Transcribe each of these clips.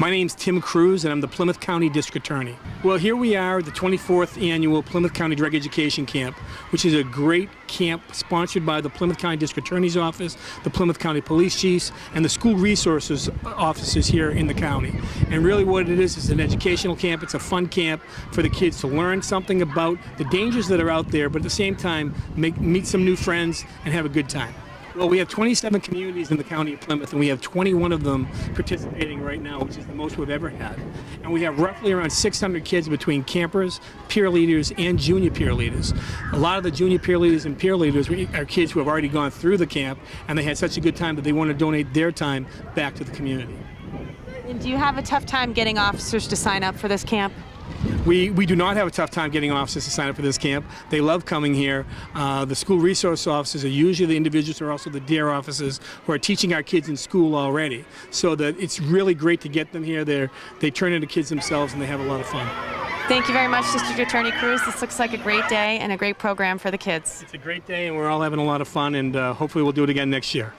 My name's Tim Cruz, and I'm the Plymouth County District Attorney. Well, here we are, the 24th Annual Plymouth County Drug Education Camp, which is a great camp sponsored by the Plymouth County District Attorney's Office, the Plymouth County Police Chiefs, and the school resources offices here in the county. And really what it is an educational camp. It's a fun camp for the kids to learn something about the dangers that are out there, but at the same time, meet some new friends and have a good time. Well, we have 27 communities in the county of Plymouth, and we have 21 of them participating right now, which is the most we've ever had. And we have roughly around 600 kids between campers, peer leaders, and junior peer leaders. A lot of the junior peer leaders and peer leaders are kids who have already gone through the camp, and they had such a good time that they want to donate their time back to the community. And do you have a tough time getting officers to sign up for this camp? We do not have a tough time getting officers to sign up for this camp. They love coming here. The school resource officers are usually the individuals who are also the DARE officers who are teaching our kids in school already. So that it's really great to get them here. They turn into kids themselves and they have a lot of fun. Thank you very much, District Attorney Cruz. This looks like a great day and a great program for the kids. It's a great day and we're all having a lot of fun, and hopefully we'll do it again next year.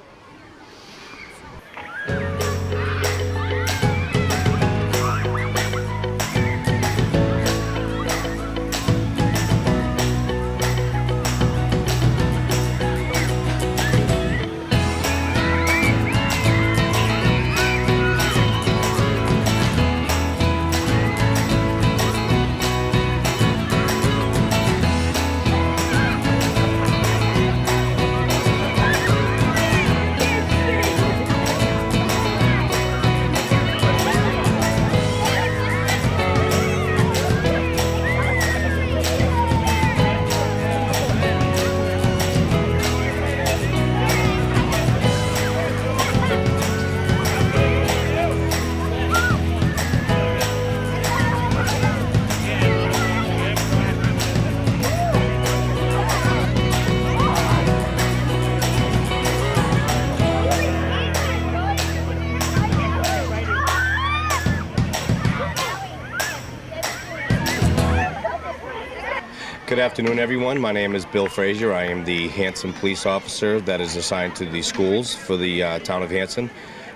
Good afternoon, everyone. My name is Bill Frazier. I am the Hanson police officer that is assigned to the schools for the town of Hanson,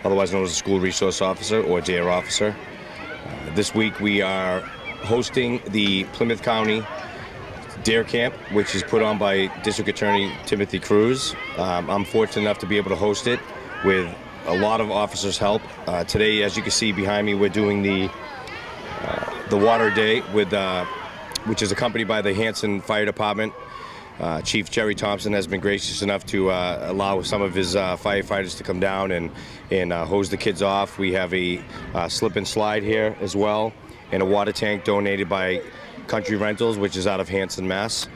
otherwise known as a school resource officer or DARE officer. This week we are hosting the Plymouth County DARE Camp, which is put on by District Attorney Timothy Cruz. I'm fortunate enough to be able to host it with a lot of officers' help. Today, as you can see behind me, we're doing the Water Day with which is accompanied by the Hanson Fire Department. Chief Jerry Thompson has been gracious enough to allow some of his firefighters to come down and hose the kids off. We have a slip and slide here as well, and a water tank donated by Country Rentals, which is out of Hanson, Mass.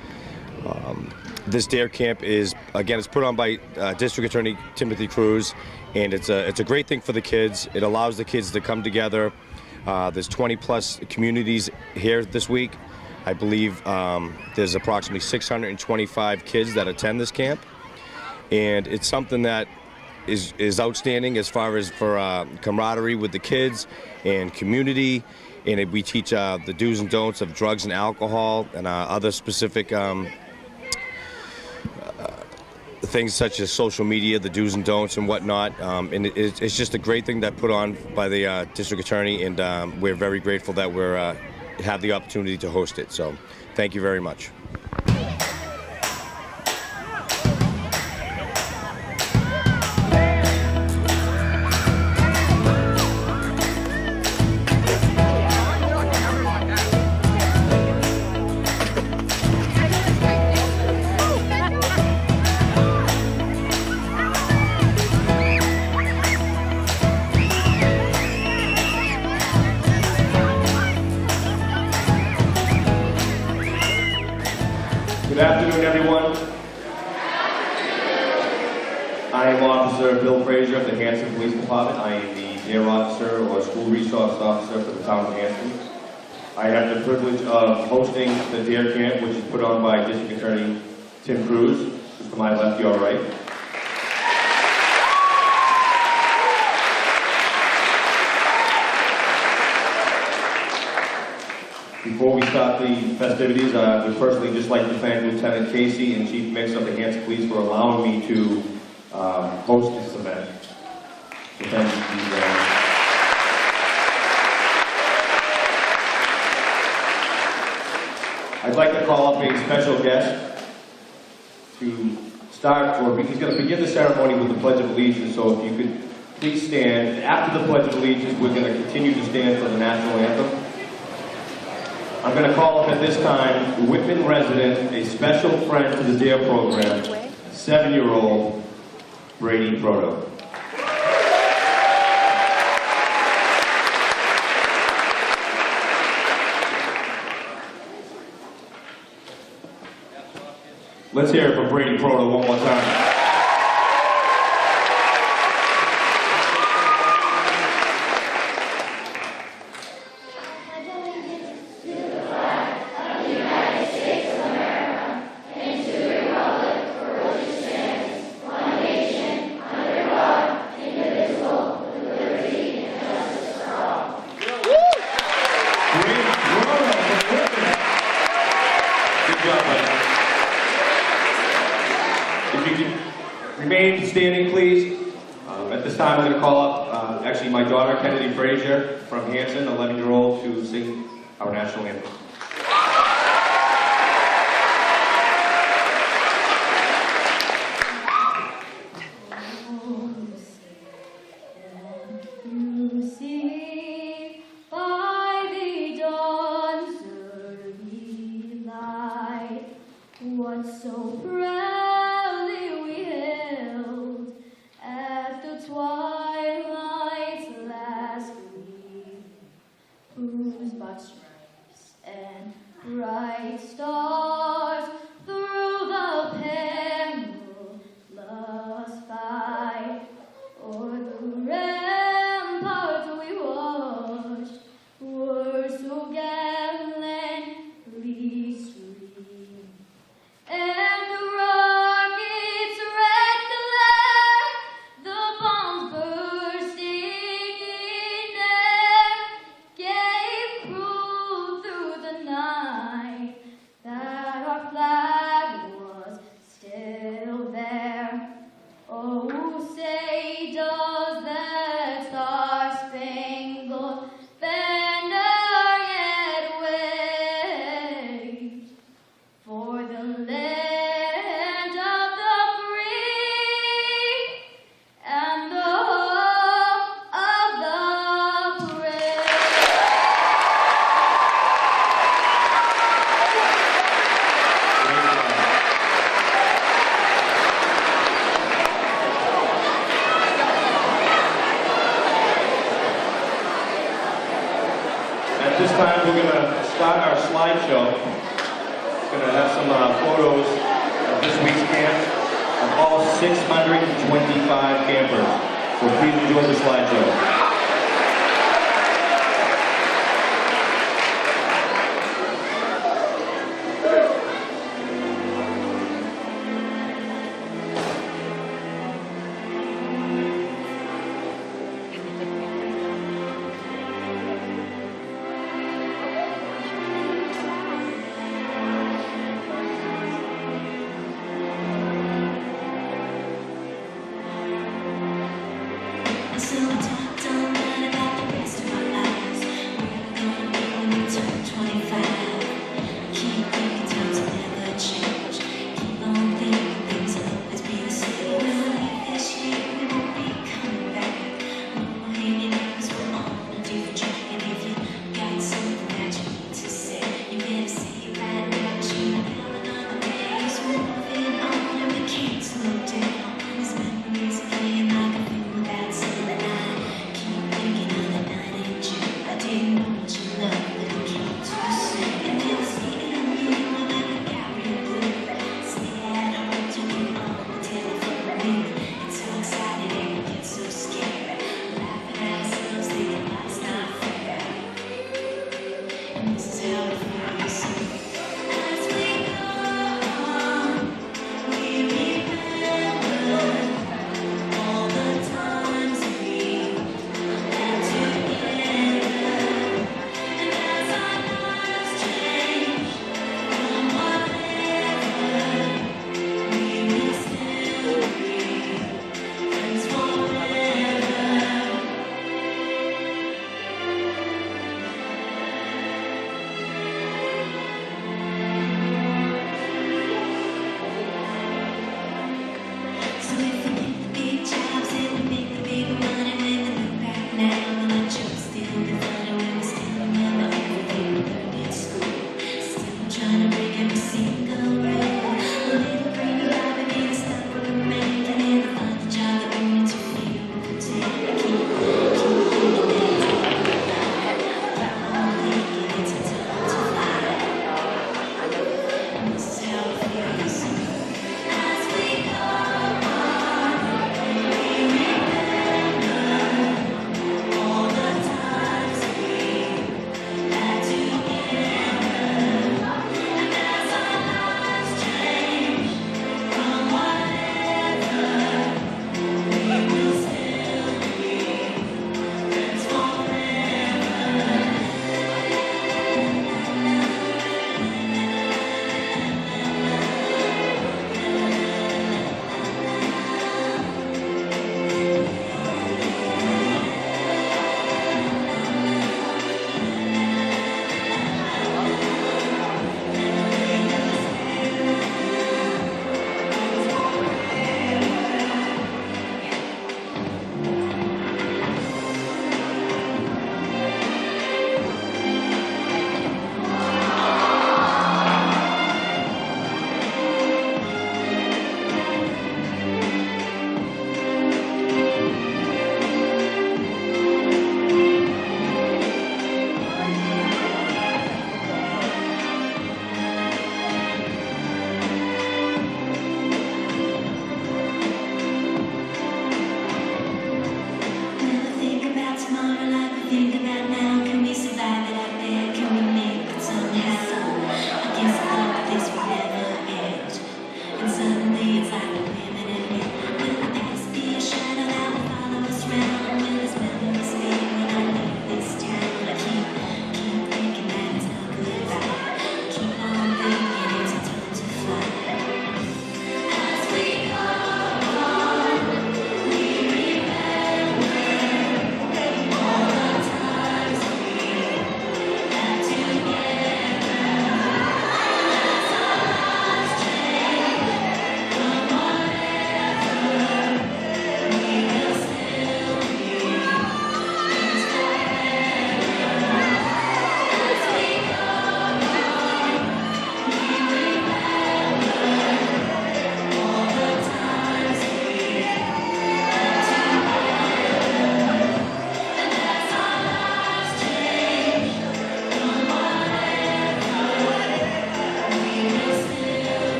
This DARE camp is, again, it's put on by District Attorney Timothy Cruz, and it's a great thing for the kids. It allows the kids to come together. There's 20-plus communities here this week. I believe there's approximately 625 kids that attend this camp, and it's something that is outstanding as far as for camaraderie with the kids and community. And we teach the do's and don'ts of drugs and alcohol and other specific things such as social media, the do's and don'ts and whatnot. And it's just a great thing that put on by the district attorney, and we're very grateful that we're have the opportunity to host it. So thank you very much. Good afternoon, everyone. I am Officer Bill Frazier of the Hanson Police Department. I am the DARE officer or school resource officer for the town of Hanson. I have the privilege of hosting the DARE camp, which is put on by District Attorney Tim Cruz, who's to my left, your right. Before we start the festivities, I would personally just like to thank Lieutenant Casey and Chief Mix of the Hanson Police for allowing me to host this event. So thank you. I'd like to call up a special guest to start, or he's going to begin the ceremony with the Pledge of Allegiance, so if you could please stand. After the Pledge of Allegiance, we're going to continue to stand for the national anthem. I'm going to call up at this time Whitman resident, a special friend to the DARE program, 7-year-old Brady Proto. Let's hear it for Brady Proto one more time. Remain standing, please. At this time, I'm going to call up, actually, my daughter, Kennedy Frazier, from Hanson, 11-year-old, to sing our national anthem. At this time, we're going to start our slideshow. We're going to have some photos of this week's camp of all 625 campers. So please enjoy the slideshow.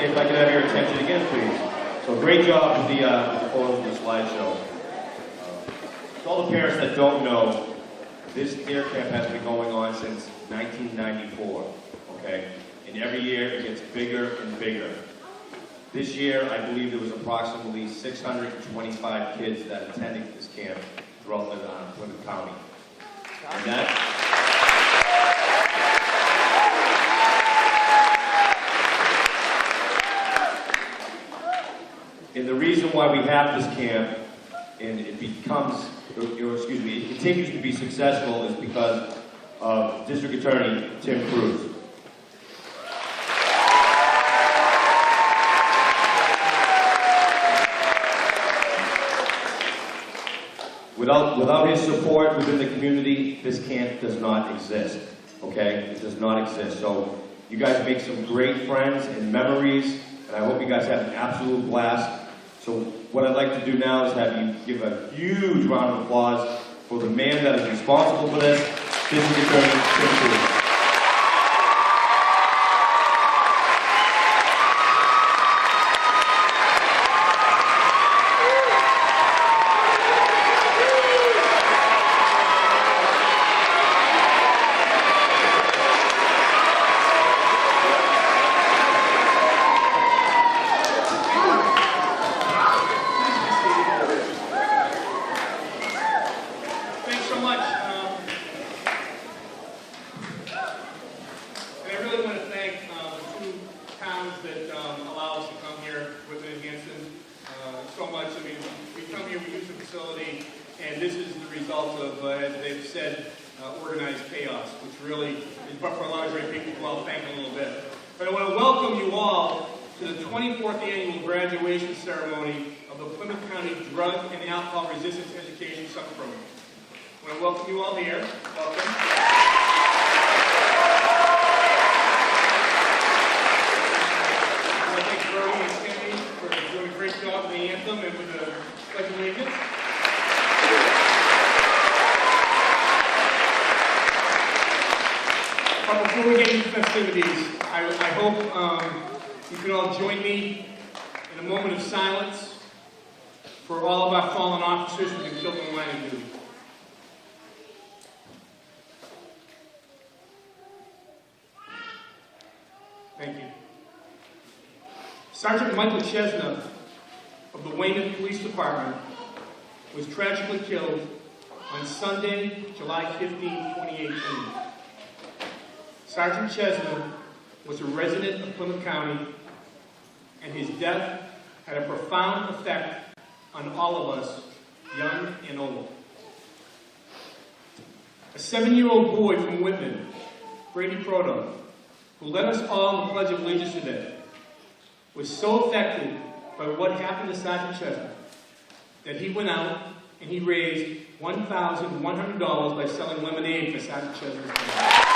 Okay, if I could have your attention again, please. So great job with the photos of the slideshow. To all the parents that don't know, this DARE camp has been going on since 1994, okay? And every year it gets bigger and bigger. This year, I believe there was approximately 625 kids that attended this camp throughout the Plymouth County. And the reason why we have this camp, and it continues to be successful, is because of District Attorney Tim Cruz. Without his support within the community, this camp does not exist, okay? It does not exist. So you guys make some great friends and memories, and I hope you guys have an absolute blast. So what I'd like to do now is have you give a huge round of applause for the man that is responsible for this, District Attorney Tim Cruz. Organized chaos, which really is but for a lot of great people who I'll thank in a little bit. But I want to welcome you all to the 24th annual graduation ceremony of the Plymouth County Drug and Alcohol Resistance Education Summer Program. I want to welcome you all here. Welcome. I want to thank Brody and Cindy for doing a great job with the anthem and with the Pledge of Allegiance. But before we get into festivities, I hope you can all join me in a moment of silence for all of our fallen officers who've been killed in the line of duty. Thank you. Sergeant Michael Chesna of the Whitman Police Department was tragically killed on Sunday, July 15, 2018. Sergeant Chesna was a resident of Plymouth County, and his death had a profound effect on all of us, young and old. A 7-year-old boy from Whitman, Brady Proto, who led us all in the Pledge of Allegiance today, was so affected by what happened to Sergeant Chesna that he went out and he raised $1,100 by selling lemonade for Sergeant Chesna's family.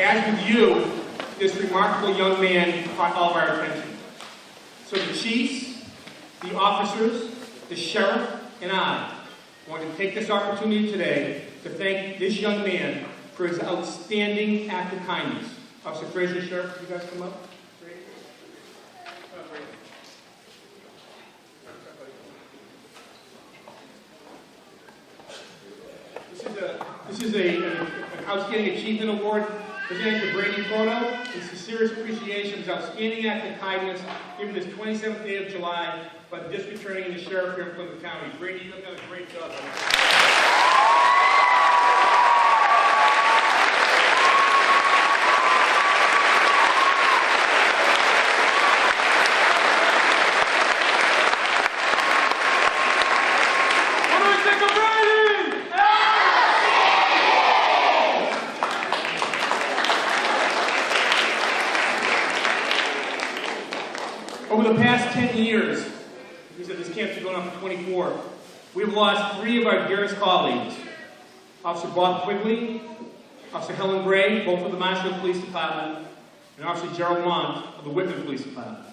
As with you, this remarkable young man caught all of our attention. So the chiefs, the officers, the sheriff, and I want to take this opportunity today to thank this young man for his outstanding act of kindness. Officer Frazier, Sheriff, can you guys come up? This is an Outstanding Achievement Award presented to Brady Proto in sincerest appreciation of his outstanding act of kindness given this 27th day of July by the District Attorney and the Sheriff here in Plymouth County. Brady, you've done a great job. Over the past 10 years, we said this camp's been going on for 24, we've lost 3 of our dearest colleagues, Officer Bob Quigley, Officer Helen Gray, both of the Marshfield Police Department, and Officer Gerald Mont of the Whitman Police Department.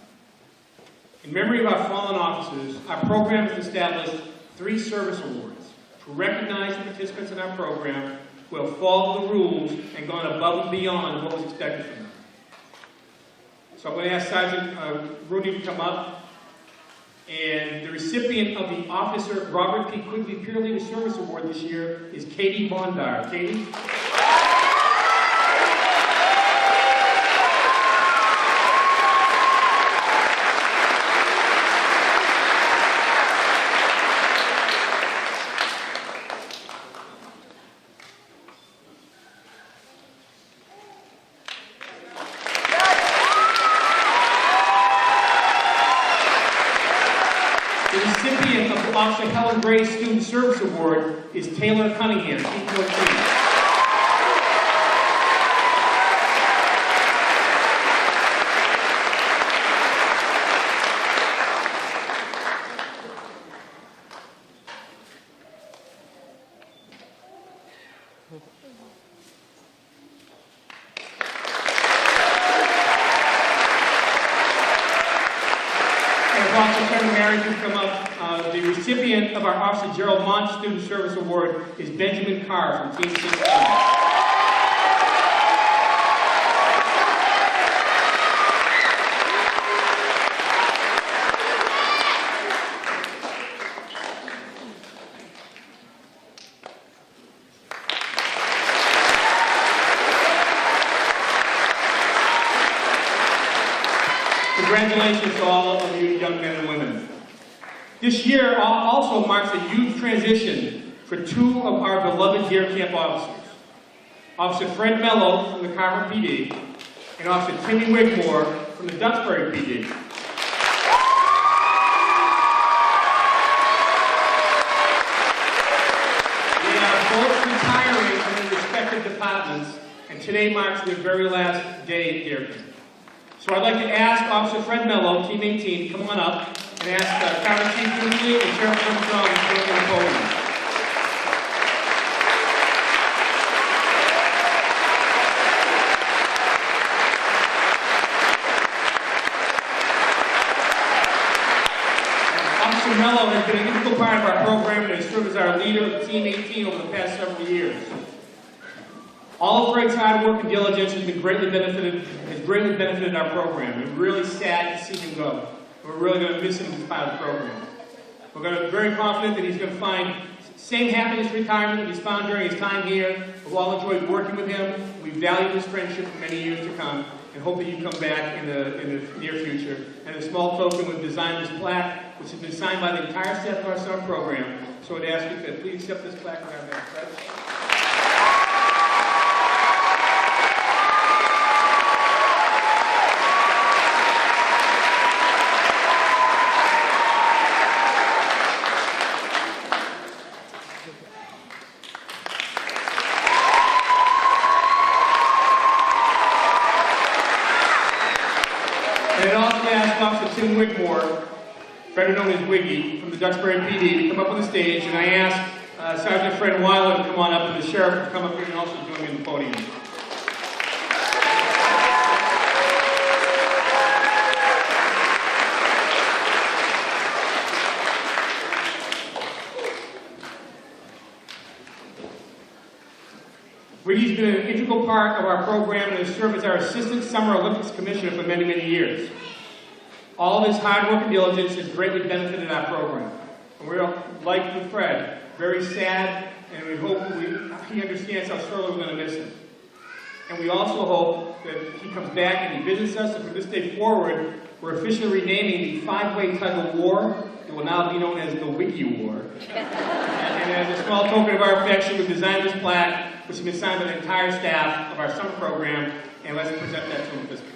In memory of our fallen officers, our program has established 3 service awards to recognize the participants in our program who have followed the rules and gone above and beyond what was expected from them. So I'm going to ask Sergeant Rooney to come up. And the recipient of the Officer Robert P. Quigley Peer Leader Service Award this year is Katie Bondar. Katie? Officer Helen Gray's Student Service Award is Taylor Cunningham, Team 14. The recipient of our Officer Gerald Mont Student Service Award is Benjamin Carr from Team 16. Congratulations to all of you young men and women. This year also marks a huge transition for 2 of our beloved DARE Camp officers. Officer Fred Mello from the Carver PD and Officer Timmy Wigmore from the Duxbury PD. They are both retiring from their respective departments, and today marks their very last day at DARE Camp. So I'd like to ask Officer Fred Mello, Team 18, to come on up and ask Carver Chief Quigley and Sheriff Armstrong to join the podium. Officer Mello has been an integral part of our program and has served as our leader of Team 18 over the past several years. All of Fred's hard work and diligence has greatly benefited our program. We're really sad to see him go. We're really going to miss him as part of the program. We're going to be very confident that he's going to find the same happiness retirement that he's found during his time here. We've all enjoyed working with him. We value his friendship for many years to come and hope that you come back in the near future. And a small token, we've designed this plaque, which has been signed by the entire staff of our summer program. So I'd ask you to please accept this plaque on our back. Fred? And I'd also ask Officer Tim Wigmore, better known as Wiggy, from the Duxbury PD, to come up on the stage, and I ask Sergeant Fred Weiler to come on up, and the Sheriff to come up here and also join me in the podium. Wiggy's been an integral part of our program and has served as our Assistant Summer Olympics Commissioner for many, many years. All of his hard work and diligence has greatly benefited our program. And we're, like with Fred, very sad, and we hope he understands how sorely we're going to miss him. And we also hope that he comes back and he visits us, and from this day forward, we're officially renaming the 5-way tug of war. It will now be known as the Wiggy War. And as a small token of our affection, we've designed this plaque, which has been signed by the entire staff of our summer program, and let's present that to him this week.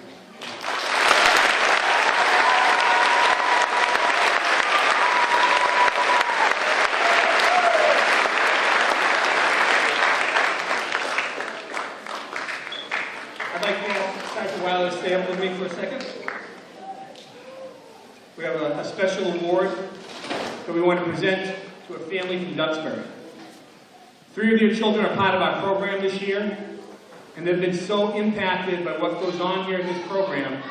I'd like to ask Sergeant Weiler to stay up with me for a second. We have a special award that we want to present to a family from Duxbury. 3 of your children are part of our program this year, and they've been so impacted by what goes on here in this program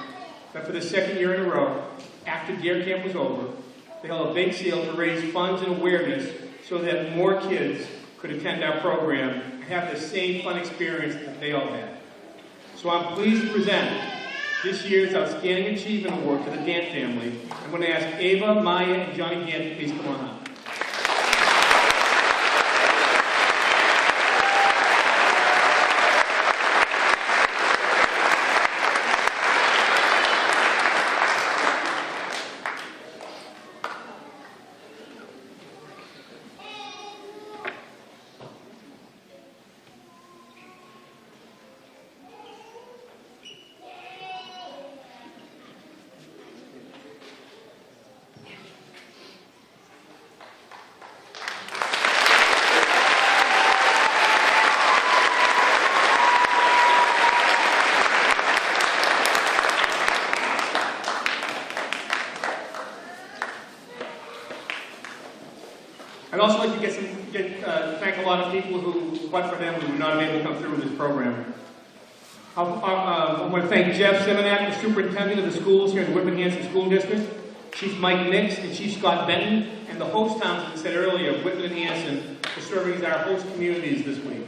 that for the 2nd year in a row, after DARE Camp was over, they held a bake sale to raise funds and awareness so that more kids could attend our program and have the same fun experience that they all had. So I'm pleased to present this year's Outstanding Achievement Award to the Gant family. I'm going to ask Ava, Maya, and Johnny Gant to please come on up. I'd also like to thank a lot of people who, but for them, we would not have been able to come through with this program. I want to thank Jeff Simonak, the superintendent of the schools here in the Whitman Hanson School District, Chief Mike Nix, and Chief Scott Benton, and the host towns that said earlier, Whitman and Hanson, for serving as our host communities this week.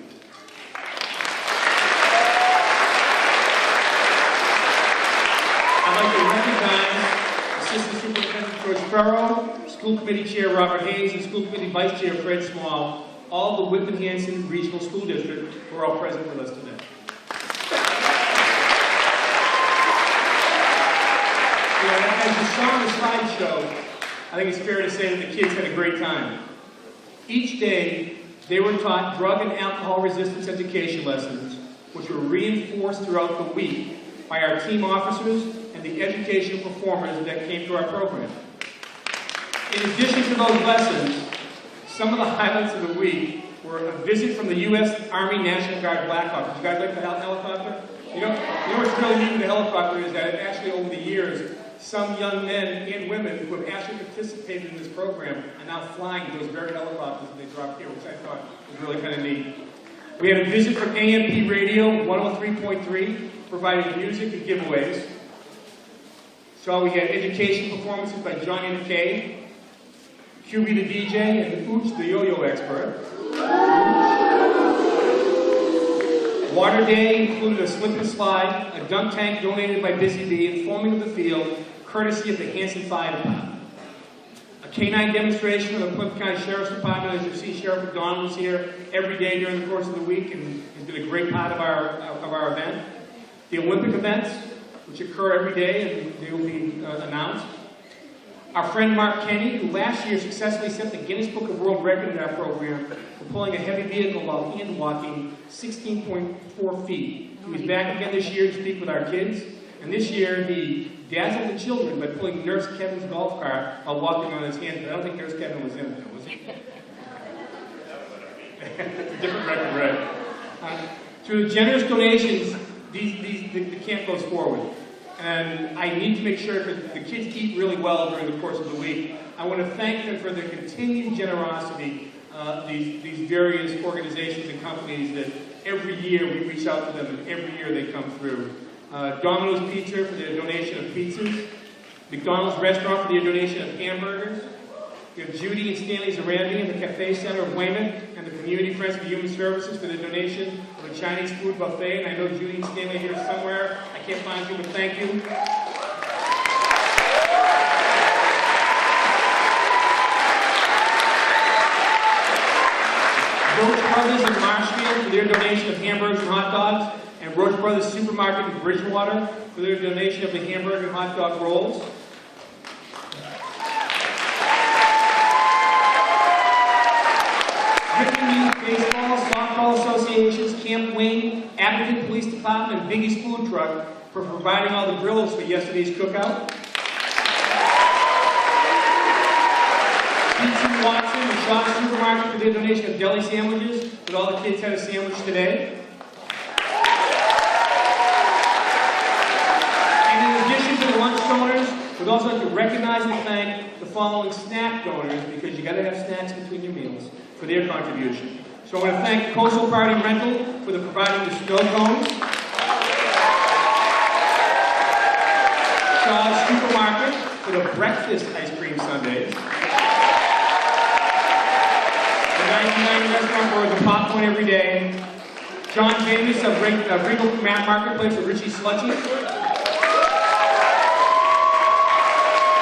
I'd like to recognize Assistant Superintendent George Farrow, School Committee Chair Robert Hayes, and School Committee Vice Chair Fred Small, all the Whitman Hanson Regional School District, who are all present with us today. As you saw on the slideshow, I think it's fair to say that the kids had a great time. Each day, they were taught drug and alcohol resistance education lessons, which were reinforced throughout the week by our team officers and the educational performers that came to our program. In addition to those lessons, some of the highlights of the week were a visit from the U.S. Army National Guard Black Hawk. Did you guys like the helicopter? You know what's really neat with the helicopter is that actually over the years, some young men and women who have actually participated in this program are now flying those very helicopters that they dropped here, which I thought was really kind of neat. We had a visit from AMP Radio 103.3, providing music and giveaways. So we had education performances by Johnny McKay, QB the DJ, and Ooch the yo-yo expert. Water Day included a slip and slide, a dunk tank donated by Busy Bee, and foaming of the field, courtesy of the Hanson Fire Department. A canine demonstration from the Plymouth County Sheriff's Department. As you see, Sheriff McDonald was here every day during the course of the week and has been a great part of our event. The Olympic events, which occur every day, and they will be announced. Our friend Mark Kenny, who last year successfully set the Guinness Book of World Record in our program for pulling a heavy vehicle while hand walking 16.4 feet. He was back again this year to speak with our kids, and this year he dazzled the children by pulling Nurse Kevin's golf cart while walking on his hands, but I don't think Nurse Kevin was in it, though, was he? It's a different record, right? Through the generous donations, the camp goes forward. And I need to make sure that the kids eat really well during the course of the week. I want to thank them for their continued generosity, these various organizations and companies that every year we reach out to them and every year they come through. Domino's Pizza for their donation of pizzas. McDonald's Restaurant for their donation of hamburgers. We have Judy and Stanley Zarandi and the Cafe Center of Weymouth and the Community Friends for Human Services for their donation of a Chinese food buffet. And I know Judy and Stanley are here somewhere. I can't find you, but thank you. Roach Brothers in Marshfield for their donation of hamburgers and hot dogs. And Roach Brothers Supermarket in Bridgewater for their donation of the hamburger and hot dog rolls. Baseball, Softball Associations, Camp Wayne, Abington Police Department, and Biggie's Food Truck for providing all the grills for yesterday's cookout. P.T. Watson and Shaw's Supermarket for their donation of deli sandwiches, but all the kids had a sandwich today. And in addition to the lunch donors, we'd also like to recognize and thank the following snack donors, because you got to have snacks between your meals, for their contribution. So I want to thank Coastal Party Rental for providing the snow cones. Shaw's Supermarket for the breakfast ice cream sundaes. The 99 restaurant for the popcorn every day. John James of Regal Marketplace for Richie Sludgy.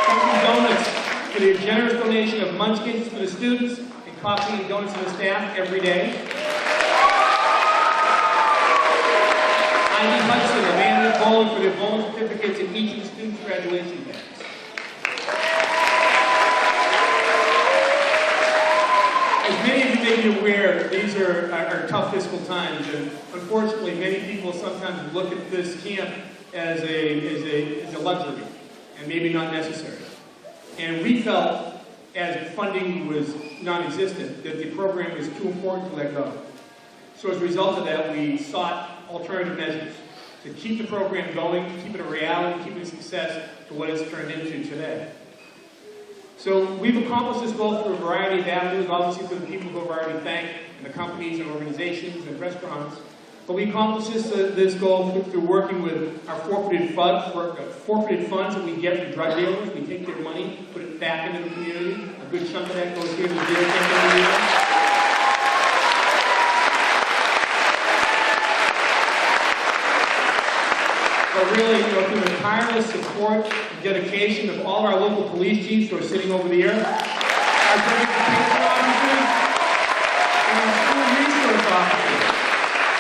Dunkin' Donuts for their generous donation of munchkins for the students and coffee and donuts for the staff every day. Ivy Hudson of Andy Bowling for their bowling certificates and each of the students' graduation bags. As many of you may be aware, these are tough fiscal times, and unfortunately, many people sometimes look at this camp as a luxury, and maybe not necessary. And we felt, as funding was non-existent, that the program was too important to let go. So as a result of that, we sought alternative measures to keep the program going, keep it a reality, keep it a success to what it's turned into today. So we've accomplished this goal through a variety of avenues, obviously for the people who have already thanked, and the companies and organizations and restaurants. But we accomplished this goal through working with our forfeited funds that we get from drug dealers. We take their money, put it back into the community. A good chunk of that goes here to the jail camp every year. But really, through the tireless support and dedication of all our local police chiefs who are sitting over there, our education officers, and our school resource officers.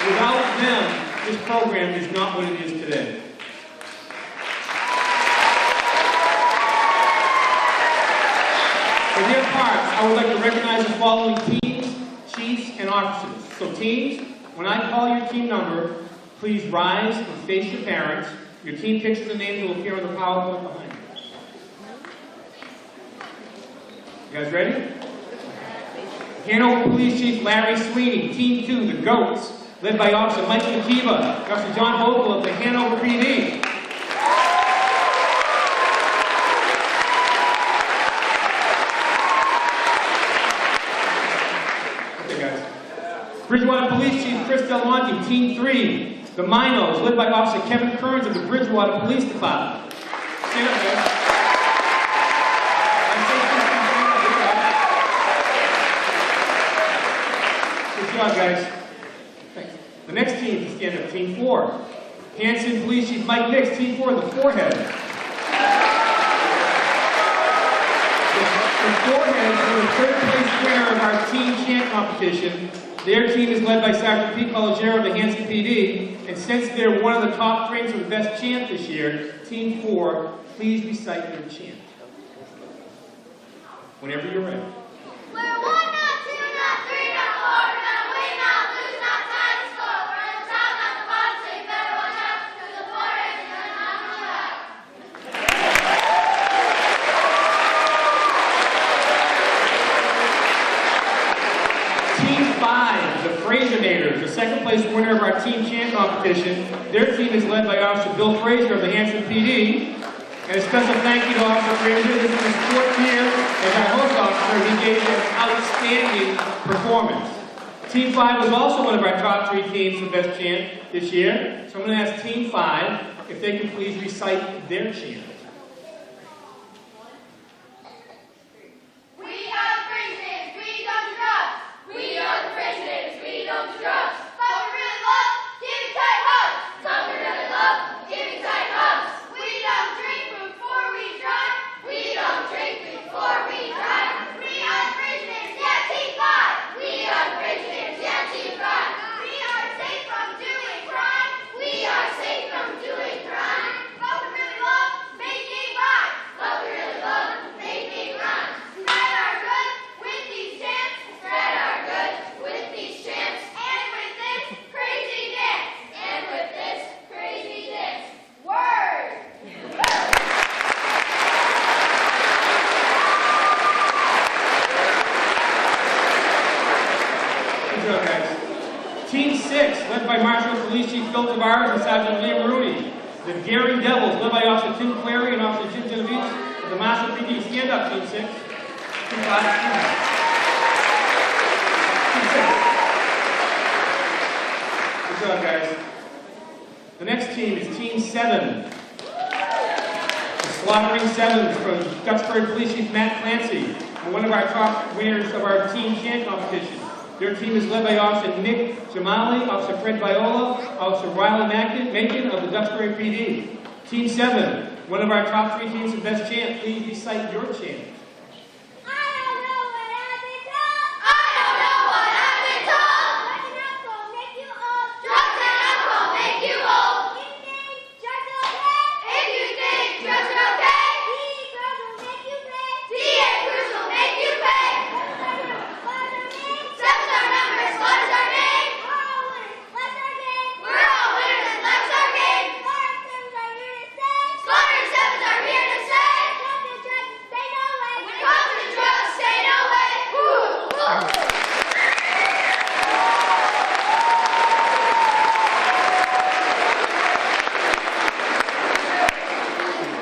Without them, this program is not what it is today. For their parts, I would like to recognize the following teams, chiefs, and officers. So teams, when I call your team number, please rise and face your parents. Your team pictures and names will appear on the PowerPoint behind you. You guys ready? Hanover Police Chief Larry Sweeney, Team 2, the GOATs, led by Officer Mike McKeeva, Officer John Vogel of the Hanover PD. Okay, guys. Bridgewater Police Chief Chris Del Monte, Team 3, the Minos, led by Officer Kevin Kearns of the Bridgewater Police Department. Stand up, guys. Good job, guys. Thanks. The next team to stand up, Team 4. Hanson Police Chief Mike Nix, Team 4, the Forehead. The Foreheads were the third place winner of our team chant competition. Their team is led by Sergeant Pete Collegero of the Hanson PD, and since they're one of the top trainers for the best chant this year, Team 4, please recite your chant. Whenever you're ready. We're 1, not 2, not 3, not 4, not win, not lose, not tie the score. We're the top, not the bottom, so you better watch out, because the Foreheads are going to knock you out. Team 5, the Frazionators, the second place winner of our team chant competition. Their team is led by Officer Bill Frazier of the Hanson PD. And a special thank you to Officer Frazier. This is his 4th year as our host officer. He gave an outstanding performance. Team 5 was also one of our top 3 teams for best chant this year. So I'm going to ask Team 5 if they can please recite their chant. We are the Frazionators, we don't trust. We are the Frazionators, we don't trust. But we really love giving tight hugs. But we really love giving tight hugs. We don't drink before we drive. We don't drink before we drive. We are the Frazionators, yeah, Team 5. We are the Frazionators, yeah, Team 5. We are safe from doing crime. We are safe from doing crime. But we really love making rhymes. But we really love making rhymes. Spread our good with these chants. Spread our good with these chants. And with this crazy dance. And with this crazy dance. Word! Good job, guys. Team 6, led by Marshall Police Chief Phil Tavares and Sergeant Liam Rooney. The Daring Devils, led by Officer Tim Clary and Officer Jim Genovese of the Marshall PD. Stand up, Team 6. Team 5. Team 6. Good job, guys. The next team is Team 7. The Slaughtering Sevens from Duxbury Police Chief Matt Clancy, and one of our top winners of our team chant competition. Their team is led by Officer Nick Jamali, Officer Fred Viola, Officer Riley Macon of the Duxbury PD. Team 7, one of our top 3 teams of best chant, please recite your chant.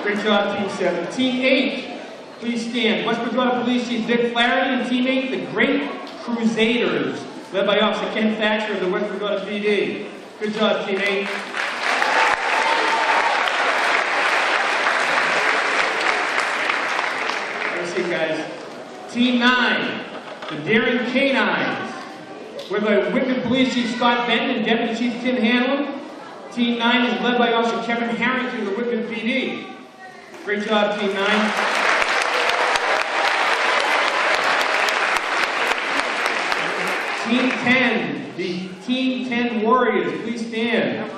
Great job, Team 7. Team 8, please stand. West Bridgewater Police Chief Bill Frazier and Team 8, the Great Crusaders, led by Officer Ken Thatcher of the West Bridgewater PD. Good job, Team 8. Let's see, guys. Team 9, the Daring Canines, led by Whitman Police Chief Scott Benton and Deputy Chief Tim Hanlon. Team 9 is led by Officer Kevin Harrington of the Whitman PD. Great job, Team 9. Team 10, the Team 10 Warriors, please stand.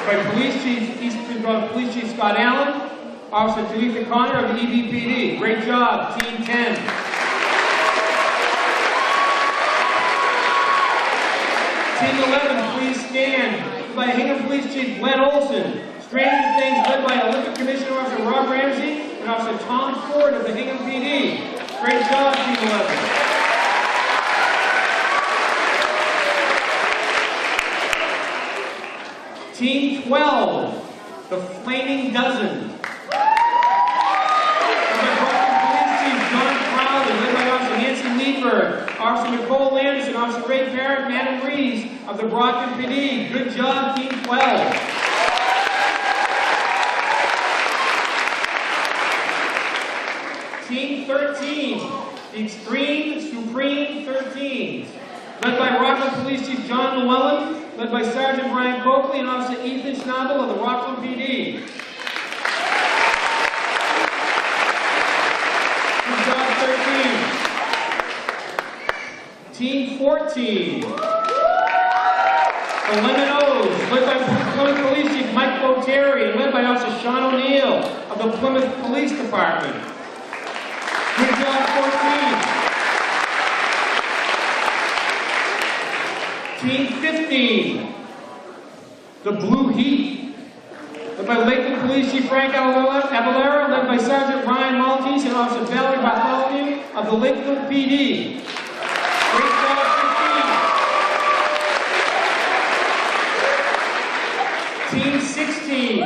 By Police Chief, East Bridgewater Police Chief Scott Allen, Officer Talitha Connor of the EBPD. Great job, Team 10. Team 11, please stand. By Hingham Police Chief Glenn Olson, Stranger Things led by Olympic Commissioner Officer Rob Ramsey and Officer Tom Ford of the Hingham PD. Great job, Team 11. Team 12, the Flaming Dozen. Officer Nicole Anderson, Officer Ray Parrott, and Adam Rees of the Brockton PD. Good job, Team 12. Team 13, the Extreme Supreme 13s, led by Rockland Police Chief John Llewellyn, led by Sergeant Brian Coakley and Officer Ethan Schnabel of the Rockland PD. Good job, 13. Team 14, the Lemon O's, led by Plymouth Police Chief Mike Boteri and led by Officer Sean O'Neill of the Plymouth Police Department. Good job, 14. Team 15, the Blue Heat, led by Lakeland Police Chief Frank Avalera, led by Sergeant Ryan Maltese and Officer Valerie Bartholomew of the Lakeland PD. Great job, 15. Team 16,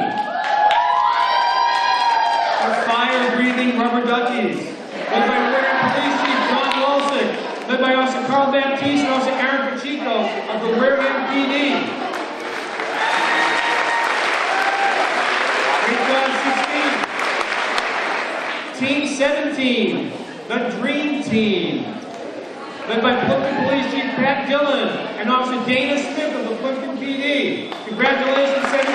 the Fire-Breathing Rubber Duckies, led by Wareham Police Chief John Wilson, led by Officer Carl Baptiste and Officer Aaron Pacheco of the Wareham PD. Great job, 16. Team 17, the Dream Team, led by Plymouth Police Chief Pat Dillon and Officer Dana Smith of the Plymouth PD. Congratulations, 17.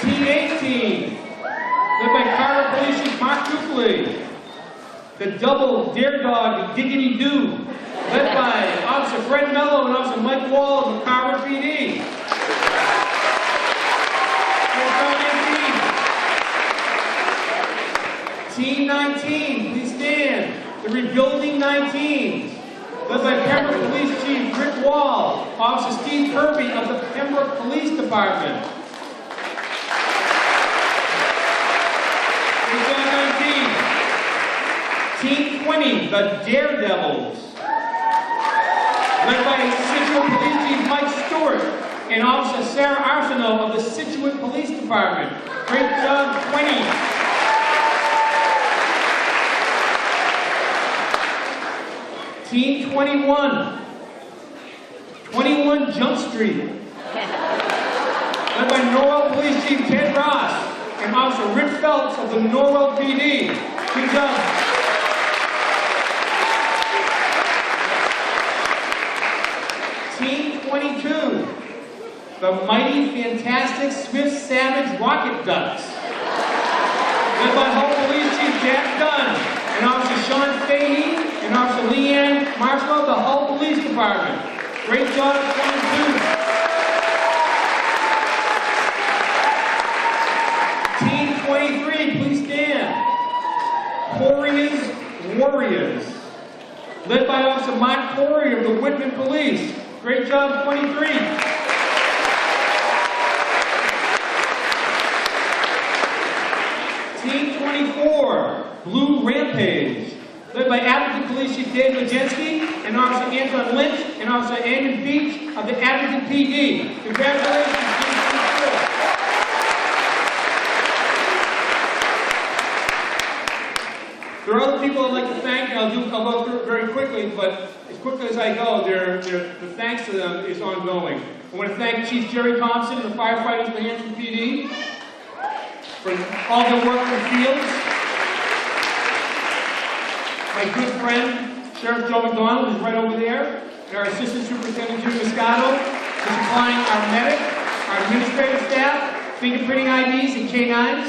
Team 18, led by Carter Police Chief Mark Dupley. The Double Dare Dog Diggity Doo, led by Officer Fred Mello and Officer Mike Wall of the Carver PD. Team 19, please stand. The Rebuilding 19s, led by Pembroke Police Chief Rick Wall, Officer Steve Kirby of the Pembroke Police Department. Team 20, the Daredevils, led by Situate Police Chief Mike Stewart and Officer Sarah Arsenault of the Situate Police Department. Great job, 20. Team 21, 21 Jump Street, led by Norwell Police Chief Ted Ross and Officer Rick Phelps of the Norwell PD. Good job. Team 22, the mighty, fantastic, swift, savage Rocket Ducks, led by Hull Police Chief Jack Dunn and Officer Sean Fahey and Officer Leanne Marshall of the Hull Police Department. Great job, 22. Team 23, please stand. Corey's Warriors, led by Officer Mike Corey of the Whitman Police. Great job, 23. Team 24, Blue Rampage, led by Abington Police Chief Dave Legensky and Officer Anton Lynch and Officer Andrew Beach of the Abington PD. Congratulations, Team 24. There are other people I'd like to thank. I'll go through it very quickly, but as quickly as I go, the thanks to them is ongoing. I want to thank Chief Jerry Thompson and the firefighters of the Hanson PD for all their work in the fields. My good friend, Sheriff Joe McDonald, is right over there, and our Assistant Superintendent Jim Moscato for supplying our medic, our administrative staff, fingerprinting IDs, and K-9s.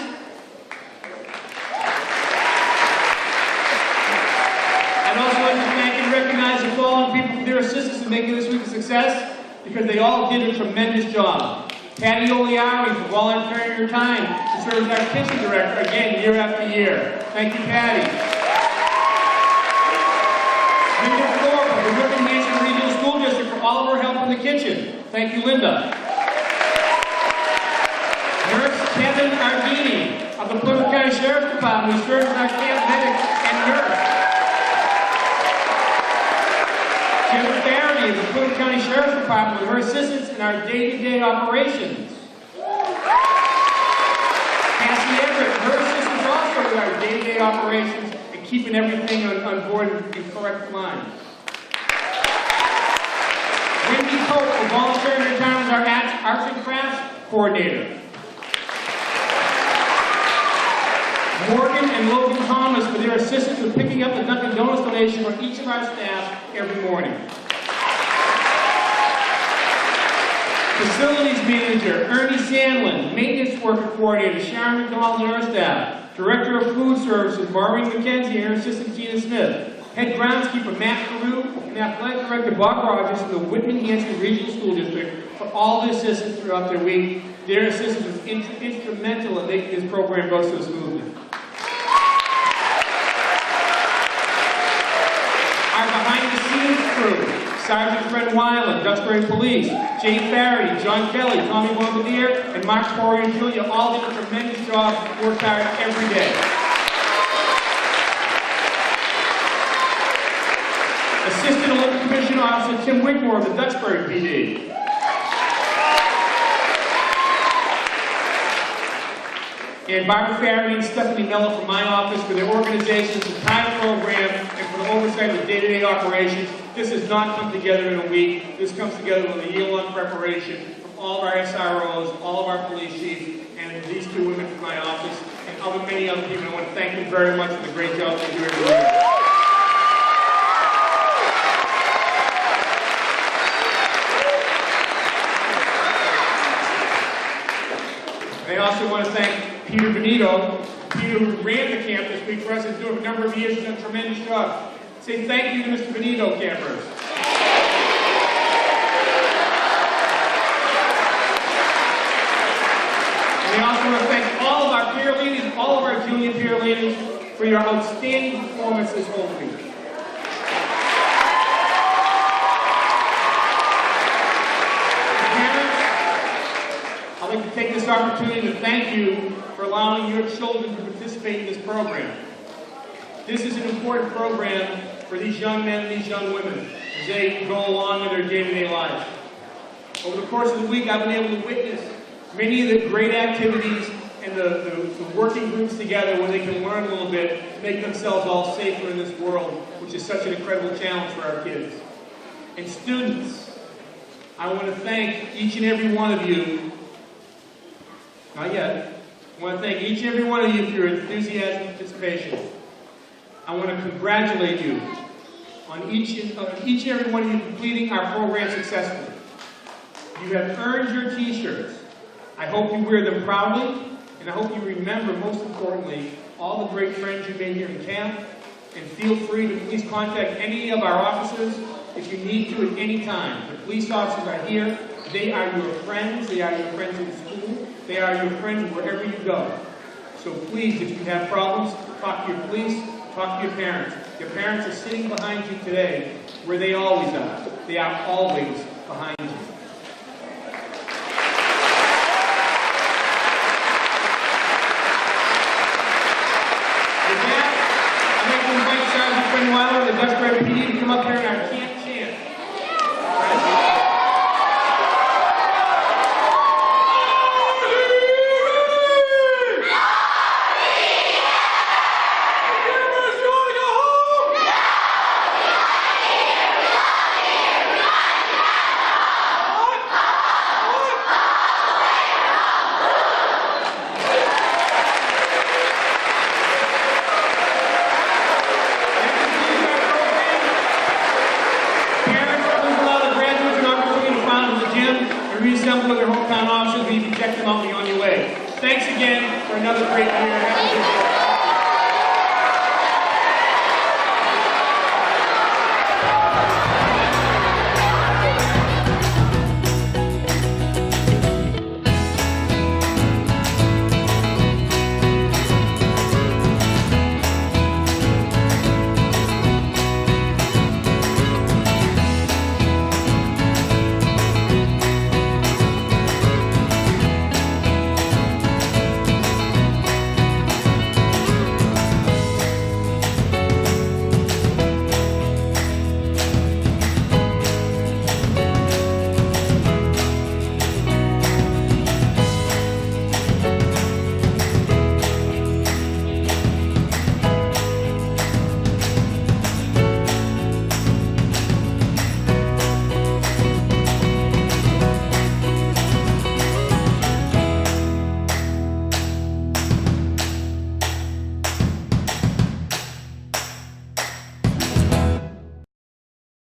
I'd also like to thank and recognize the following people for their assistance in making this week a success, because they all did a tremendous job. Patty Oliari for volunteering her time to serve as our kitchen director, again, year after year. Thank you, Patty. Linda Thorpe of the Whitman Hanson Regional School District for all of her help in the kitchen. Thank you, Linda. Nurse Kevin Ardini of the Plymouth County Sheriff's Department, who serves as our camp medic and nurse. Jennifer Barry of the Plymouth County Sheriff's Department with her assistance in our day-to-day operations. Cassie Everett, her assistance also with our day-to-day operations and keeping everything on board in correct line. Wendy Pope for volunteering her time as our arts and crafts coordinator. Morgan and Logan Thomas for their assistance with picking up the Dunkin' Donuts donation for each of our staff every morning. Facilities Manager Ernie Sandlin, Maintenance Worker Coordinator Sharon McDonald and her staff, Director of Food Services Maureen McKenzie and her assistant Gina Smith, Head Groundskeeper Matt Carew, and Athletic Director Bob Rogers from the Whitman Hanson Regional School District for all the assistance throughout their week. Their assistance was instrumental in making this program go so smoothly. Our behind-the-scenes crew, Sergeant Fred Weiland, Duxbury Police, Jay Farity, John Kelly, Tommy Bombardier, and Mark Corey and Julia all did a tremendous job, worked hard every day. Assistant Elected Commissioner Officer Tim Wigmore of the Duxbury PD. And Barbara Farity and Stephanie Miller from my office for their organization, the entire program, and for the oversight of the day-to-day operations. This has not come together in a week. This comes together with a year-long preparation from all of our SROs, all of our police chiefs, and these two women from my office, and many other people. I want to thank them very much for the great job they do every year. I also want to thank Peter Benito. Peter, who ran the camp this week for us, has done a number of years, has done a tremendous job. Say thank you to Mr. Benito, campers. And we also want to thank all of our peer leaders, all of our junior peer leaders, for your outstanding performance this whole week. I'd like to take this opportunity to thank you for allowing your children to participate in this program. This is an important program for these young men and these young women as they go along in their day-to-day lives. Over the course of the week, I've been able to witness many of the great activities and and the working groups together where they can learn a little bit, make themselves all safer in this world, which is such an incredible challenge for our kids. And students, I want to thank each and every one of you, not yet, I want to thank each and every one of you for your enthusiasm and participation. I want to congratulate you on each and every one of you completing our program successfully. You have earned your t-shirts. I hope you wear them proudly, and I hope you remember, most importantly, all the great friends you made here in camp, and feel free to please contact any of our officers if you need to at any time. The police officers are here. They are your friends. They are your friends in school. They are your friends wherever you go. So please, if you have problems, talk to your police, talk to your parents. Your parents are sitting behind you today where they always are. They are always behind you. While the Dust River PD to come up here in our camp chant. Reassemble with their hometown officers, and you can check them out on your way. Thanks again for another great year.